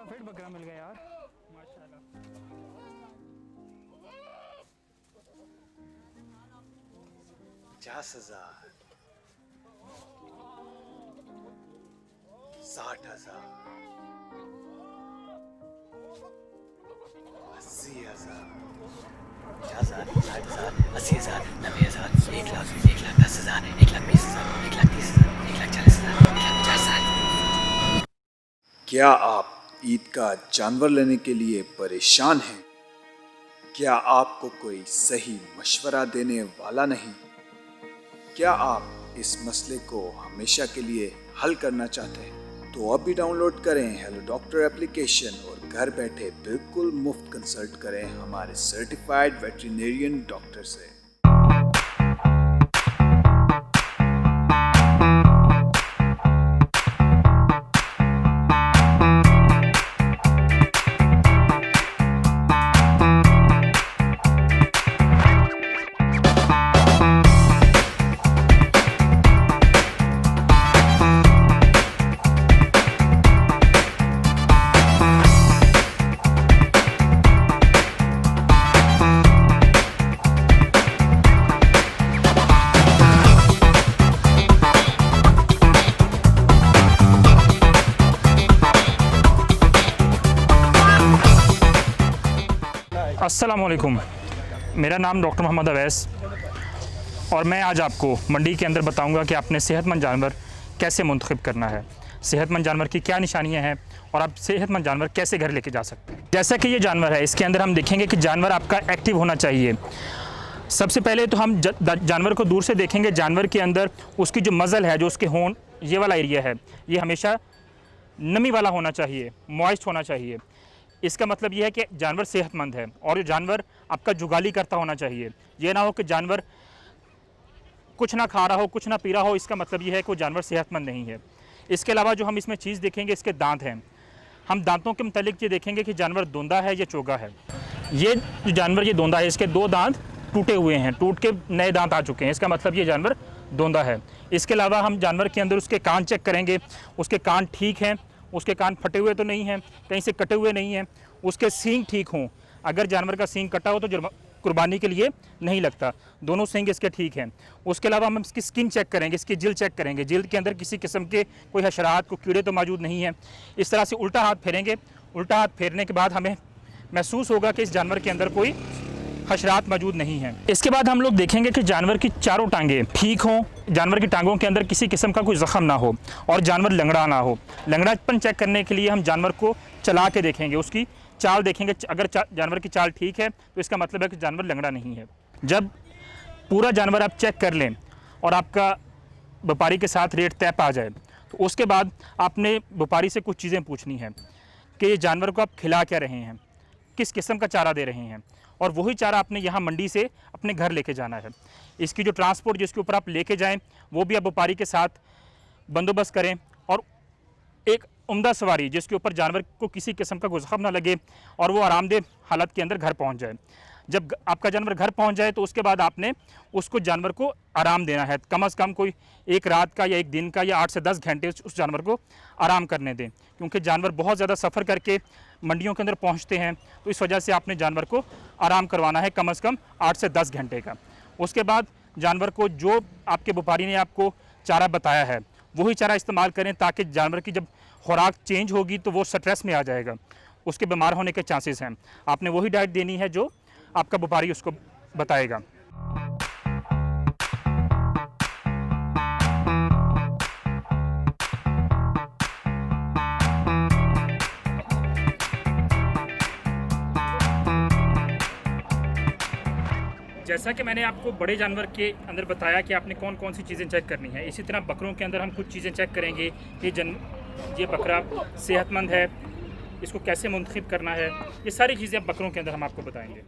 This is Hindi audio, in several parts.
फिट बकरा मिल गया यार, माशाल्लाह। 50,000, 60,000, 80,000, 50,000, 60,000, 80,000, 90,000, 1,00,000, 1,10,000, 1,20,000, 1,30,000, 1,40,000, 1,50,000। क्या आप ईद का जानवर लेने के लिए परेशान हैं? क्या आपको कोई सही मशवरा देने वाला नहीं? क्या आप इस मसले को हमेशा के लिए हल करना चाहते हैं? तो अभी डाउनलोड करें हेलो डॉक्टर एप्लीकेशन और घर बैठे बिल्कुल मुफ्त कंसल्ट करें हमारे सर्टिफाइड वेटरिनेरियन डॉक्टर से। अस्सलामुअलैकुम, मेरा नाम डॉक्टर मोहम्मद अवैस और मैं आज आपको मंडी के अंदर बताऊंगा कि आपने सेहतमंद जानवर कैसे मुंतखब करना है, सेहतमंद जानवर की क्या निशानियां हैं और आप सेहतमंद जानवर कैसे घर लेके जा सकते हैं। जैसा कि ये जानवर है, इसके अंदर हम देखेंगे कि जानवर आपका एक्टिव होना चाहिए। सबसे पहले तो हम जानवर को दूर से देखेंगे। जानवर के अंदर उसकी जो मज़ल है, जो उसके होंठ, ये वाला एरिया है, ये हमेशा नमी वाला होना चाहिए, मॉइस्ट होना चाहिए। इसका मतलब यह है कि जानवर सेहतमंद है। और जानवर आपका जुगाली करता होना चाहिए। ये ना हो कि जानवर कुछ ना खा रहा हो, कुछ ना पी रहा हो, इसका मतलब यह है कि वो जानवर सेहतमंद नहीं है। इसके अलावा जो हम इसमें चीज़ देखेंगे, इसके दांत हैं। हम दांतों के मुतालिक ये देखेंगे कि जानवर दोंदा है या चोगा है। ये जो जानवर ये दोंदा है, इसके 2 दांत टूटे हुए हैं, टूट के नए दांत आ चुके हैं, इसका मतलब ये जानवर दोंदा है। इसके अलावा हम जानवर के अंदर उसके कान चेक करेंगे, उसके कान ठीक हैं, उसके कान फटे हुए तो नहीं हैं, कहीं से कटे हुए नहीं हैं, उसके सींग ठीक हों। अगर जानवर का सींग कटा हो तो कुर्बानी के लिए नहीं लगता, दोनों सींग इसके ठीक हैं। उसके अलावा हम इसकी स्किन चेक करेंगे, इसकी जिल्द चेक करेंगे, जिल्द के अंदर किसी किस्म के कोई हशरात, कोई कीड़े तो मौजूद नहीं हैं। इस तरह से उल्टा हाथ फेरेंगे। उल्टा हाथ फेरने के बाद हमें महसूस होगा कि इस जानवर के अंदर कोई हशरात मौजूद नहीं हैं। इसके बाद हम लोग देखेंगे कि जानवर की चारों टांगें ठीक हों, जानवर की टांगों के अंदर किसी किस्म का कोई ज़ख़म ना हो और जानवर लंगड़ा ना हो। लंगड़ापन चेक करने के लिए हम जानवर को चला के देखेंगे, उसकी चाल देखेंगे। अगर जानवर की चाल ठीक है तो इसका मतलब है कि जानवर लंगड़ा नहीं है। जब पूरा जानवर आप चेक कर लें और आपका व्यापारी के साथ रेट तय पा जाए, तो उसके बाद आपने व्यापारी से कुछ चीज़ें पूछनी है कि ये जानवर को आप खिला क्या रहे हैं, किस किस्म का चारा दे रहे हैं, और वही चारा आपने यहाँ मंडी से अपने घर लेके जाना है। इसकी जो ट्रांसपोर्ट जिसके ऊपर आप लेके जाएं, वो भी आप व्यापारी के साथ बंदोबस्त करें। और एक उम्दा सवारी जिसके ऊपर जानवर को किसी किस्म का ज़ख़म ना लगे और वो आरामदेह हालत के अंदर घर पहुँच जाए। जब आपका जानवर घर पहुँच जाए तो उसके बाद आपने उसको जानवर को आराम देना है। कम से कम कोई एक रात का या एक दिन का या 8 से 10 घंटे उस जानवर को आराम करने दें, क्योंकि जानवर बहुत ज़्यादा सफ़र करके मंडियों के अंदर पहुंचते हैं, तो इस वजह से आपने जानवर को आराम करवाना है कम से कम 8 से 10 घंटे का। उसके बाद जानवर को जो आपके व्यापारी ने आपको चारा बताया है वही चारा इस्तेमाल करें, ताकि जानवर की जब खुराक चेंज होगी तो वो स्ट्रेस में आ जाएगा, उसके बीमार होने के चांसेस हैं। आपने वही डाइट देनी है जो आपका व्यापारी उसको बताएगा। जैसा कि मैंने आपको बड़े जानवर के अंदर बताया कि आपने कौन कौन सी चीज़ें चेक करनी है, इसी तरह बकरों के अंदर हम कुछ चीज़ें चेक करेंगे कि ये बकरा सेहतमंद है, इसको कैसे मुंतखब करना है। ये सारी चीज़ें बकरों के अंदर हम आपको बताएंगे।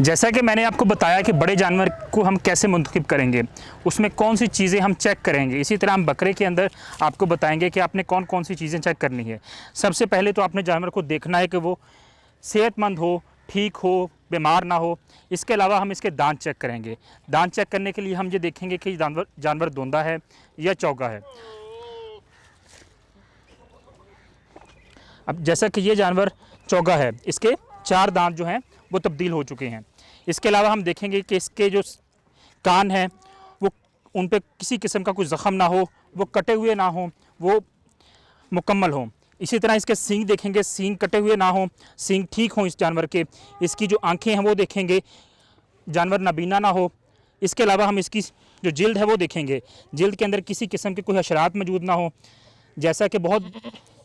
जैसा कि मैंने आपको बताया कि बड़े जानवर को हम कैसे मुंतखब करेंगे, उसमें कौन सी चीज़ें हम चेक करेंगे, इसी तरह हम बकरे के अंदर आपको बताएंगे कि आपने कौन कौन सी चीज़ें चेक करनी है। सबसे पहले तो आपने जानवर को देखना है कि वो सेहतमंद हो, ठीक हो, बीमार ना हो। इसके अलावा हम इसके दांत चेक करेंगे। दांत चेक करने के लिए हम ये देखेंगे कि जानवर दोंदा है या चौगा है। अब जैसा कि ये जानवर चौगा है, इसके 4 दांत जो हैं वो तब्दील हो चुके हैं। इसके अलावा हम देखेंगे कि इसके जो कान हैं वो उन पे किसी किस्म का कोई ज़ख़म ना हो, वो कटे हुए ना हो, वो मुकम्मल हो। इसी तरह इसके सींग देखेंगे, सींग कटे हुए ना हो, सींग ठीक हों इस जानवर के। इसकी जो आंखें हैं वो देखेंगे, जानवर नाबीना ना हो। इसके अलावा हम इसकी जो जिल्द है वो देखेंगे, जिल्द के अंदर किसी किस्म के कोई हशरात मौजूद ना हो। जैसा कि बहुत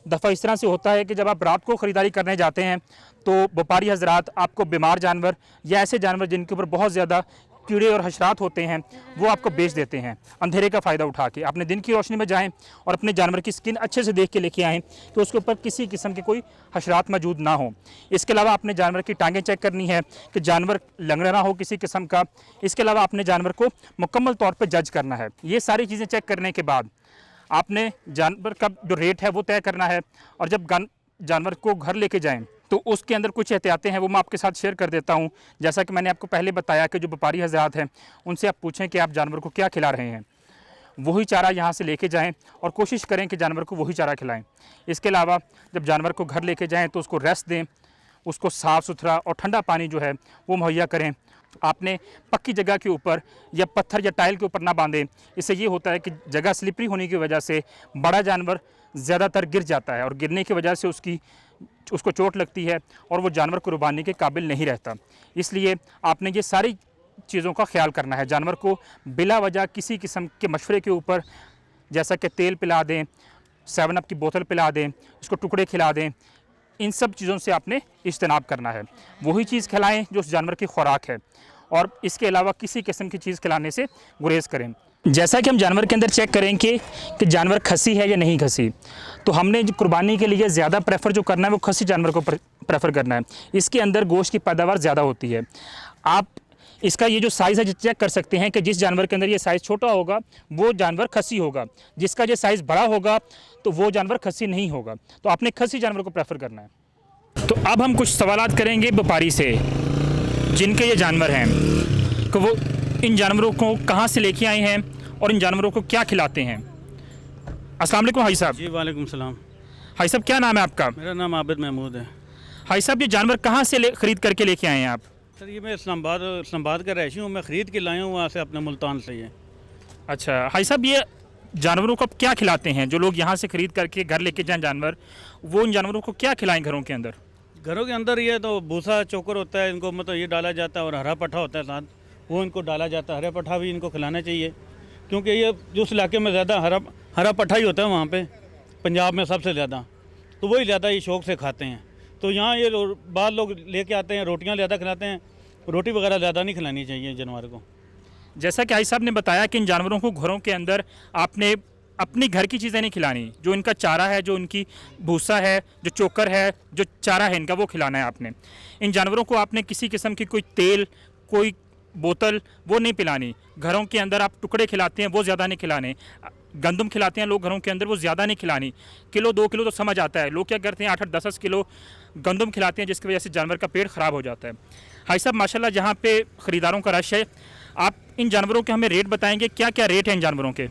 दफ़ा इस तरह से होता है कि जब आप रात को ख़रीदारी करने जाते हैं तो व्यापारी हजरात आपको बीमार जानवर या ऐसे जानवर जिनके ऊपर बहुत ज़्यादा कीड़े और हशरात होते हैं वो आपको बेच देते हैं अंधेरे का फ़ायदा उठा के। अपने दिन की रोशनी में जाएं और अपने जानवर की स्किन अच्छे से देख के लेके आएँ कि उसके ऊपर किसी किस्म के कोई हशरात मौजूद ना हो। इसके अलावा अपने जानवर की टांगें चेक करनी है कि जानवर लंगड़ा ना हो किसी किस्म का। इसके अलावा अपने जानवर को मुकम्मल तौर पर जज करना है। ये सारी चीज़ें चेक करने के बाद आपने जानवर का जो रेट है वो तय करना है। और जब जानवर को घर लेके जाएं तो उसके अंदर कुछ एहतियातें हैं वो मैं आपके साथ शेयर कर देता हूं। जैसा कि मैंने आपको पहले बताया कि जो व्यापारी हजरात हैं उनसे आप पूछें कि आप जानवर को क्या खिला रहे हैं, वही चारा यहाँ से लेके जाएं और कोशिश करें कि जानवर को वही चारा खिलाएं। इसके अलावा जब जानवर को घर लेके जाएँ तो उसको रेस्ट दें, उसको साफ़ सुथरा और ठंडा पानी जो है वो मुहैया करें। आपने पक्की जगह के ऊपर या पत्थर या टाइल के ऊपर ना बांधें। इससे ये होता है कि जगह स्लिपरी होने की वजह से बड़ा जानवर ज़्यादातर गिर जाता है और गिरने की वजह से उसको चोट लगती है और वो जानवर कुर्बानी के काबिल नहीं रहता। इसलिए आपने ये सारी चीज़ों का ख्याल करना है। जानवर को बिला वजह किसी किस्म के मशवरे के ऊपर, जैसा कि तेल पिला दें, 7 अप की बोतल पिला दें, उसको टुकड़े खिला दें, इन सब चीज़ों से आपने इज्तनाब करना है। वही चीज़ खिलाएं जो उस जानवर की खुराक है और इसके अलावा किसी किस्म की चीज़ खिलाने से गुरेज करें। जैसा कि हम जानवर के अंदर चेक करें कि जानवर खसी है या नहीं खसी, तो हमने जो कुर्बानी के लिए ज़्यादा प्रेफर जो करना है वो खसी जानवर को प्रेफर करना है। इसके अंदर गोश्त की पैदावार ज़्यादा होती है। आप इसका ये जो साइज़ है चेक कर सकते हैं कि जिस जानवर के अंदर ये साइज़ छोटा होगा वो जानवर खसी होगा, जिसका ये साइज़ बड़ा होगा तो वो जानवर खसी नहीं होगा। तो आपने खसी जानवर को प्रेफर करना है। तो अब हम कुछ सवालात करेंगे व्यापारी से जिनके ये जानवर हैं कि वो इन जानवरों को कहाँ से लेके आए हैं और इन जानवरों को क्या खिलाते हैं। अस्सलाम वालेकुम हाजी साहब। जी वालेकुम सलाम। हाजी साहब क्या नाम है आपका? मेरा नाम आबिद महमूद है। हाजी साहब ये जानवर कहाँ से ख़रीद करके लेके आए हैं आप? सर ये मैं इस्लामाबाद का रहायशी हूँ, मैं ख़रीद के लाया हूँ वहाँ से अपने मुल्तान से। ये अच्छा हाजी साहब, ये जानवरों को आप क्या खिलाते हैं? जो लोग यहाँ से ख़रीद करके घर लेके जाएँ जानवर, वो इन जानवरों को क्या खिलाएँ घरों के अंदर? घरों के अंदर ये तो भूसा चोकर होता है, इनको मतलब ये डाला जाता है और हरा पट्ठा होता है साथ, वो इनको डाला जाता है। हरा पट्ठा भी इनको खिलाना चाहिए क्योंकि ये जो उस इलाके में ज़्यादा हरा पट्ठा ही होता है वहाँ पे, पंजाब में सबसे ज़्यादा, तो वही ज़्यादा ये शौक़ से खाते हैं। तो यहाँ ये बाद लोग लेके आते हैं, रोटियाँ ज़्यादा खिलाते हैं, रोटी वगैरह ज़्यादा नहीं खिलानी चाहिए जानवर को। जैसा कि हाजी साहब ने बताया कि इन जानवरों को घरों के अंदर आपने अपनी घर की चीज़ें नहीं खिलानी, जो इनका चारा है, जो इनकी भूसा है, जो चोकर है, जो चारा है इनका, वो खिलाना है आपने। इन जानवरों को आपने किसी किस्म की कोई तेल, कोई बोतल वो नहीं पिलानी। घरों के अंदर आप टुकड़े खिलाते हैं वो ज़्यादा नहीं खिलाने। गंदम खिलाते हैं लोग घरों के अंदर, वो ज़्यादा नहीं खिलानी। किलो 2 किलो तो समझ आता है, लोग क्या करते हैं 8-8 10-10 किलो गंदम खिलाते हैं जिसकी वजह से जानवर का पेट ख़राब हो जाता है। हाजी साहब माशाल्लाह जहाँ पे ख़रीदारों का रश है, आप इन जानवरों के हमें रेट बताएंगे, क्या क्या रेट हैं इन जानवरों के?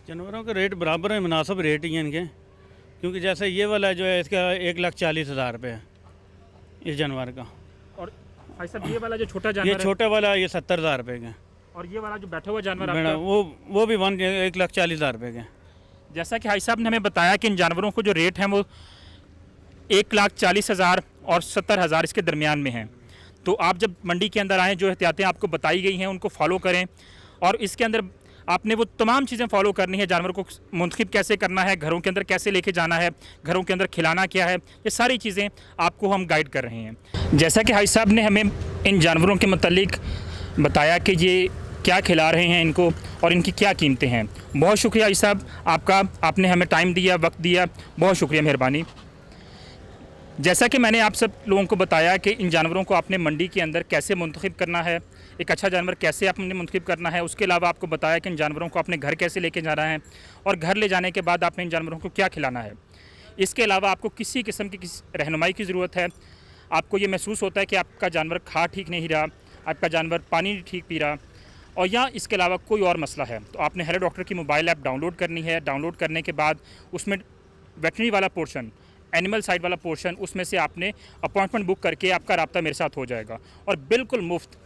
जानवरों के रेट बराबर है, मुनासिब रेट ही हैं इनके, क्योंकि जैसे ये वाला जो है इसका 1,40,000 रुपये है इस जानवर का। और भाई साहब ये वाला जो छोटा ये जानवर छोटा वाला ये 70,000 रुपये का। और ये वाला जो बैठा हुआ जानवर मैडम आपका? वो भी 1,40,000 रुपये के। जैसा कि हाजी साहब ने हमें बताया कि इन जानवरों को जो रेट हैं वो 1,40,000 और 70,000 इसके दरमियान में हैं। तो आप जब मंडी के अंदर आएँ, जो एहतियातें आपको बताई गई हैं उनको फॉलो करें और इसके अंदर आपने वो तमाम चीज़ें फॉलो करनी है। जानवर को मुंतखब कैसे करना है, घरों के अंदर कैसे लेके जाना है, घरों के अंदर खिलाना क्या है, ये सारी चीज़ें आपको हम गाइड कर रहे हैं। जैसा कि हाजी साहब ने हमें इन जानवरों के मतलब बताया कि ये क्या खिला रहे हैं इनको और इनकी क्या कीमतें हैं। बहुत शुक्रिया हाजी साहब आपका, आपने हमें टाइम दिया, वक्त दिया, बहुत शुक्रिया, मेहरबानी। जैसा कि मैंने आप सब लोगों को बताया कि इन जानवरों को आपने मंडी के अंदर कैसे मुंतखब करना है, एक अच्छा जानवर कैसे आपने मुंतखब करना है, उसके अलावा आपको बताया कि इन जानवरों को अपने घर कैसे लेके जाना है और घर ले जाने के बाद आपने इन जानवरों को क्या खिलाना है। इसके अलावा आपको किसी किस्म की रहनुमाई की ज़रूरत है। आपको ये महसूस होता है कि आपका जानवर खा ठीक नहीं रहा, आपका जानवर पानी नहीं ठीक पी रहा, और या इसके अलावा कोई और मसला है, तो आपने हेलो डॉक्टर की मोबाइल ऐप डाउनलोड करनी है। डाउनलोड करने के बाद उसमें वेटनरी वाला पोर्शन, एनिमल साइड वाला पोर्शन, उसमें से आपने अपॉइंटमेंट बुक करके आपका रब्ता मेरे साथ हो जाएगा और बिल्कुल मुफ्त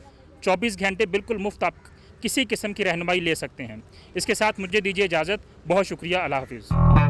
24 घंटे बिल्कुल मुफ्त आप किसी किस्म की रहनुमाई ले सकते हैं। इसके साथ मुझे दीजिए इजाज़त। बहुत शुक्रिया। अल्लाह हाफिज़।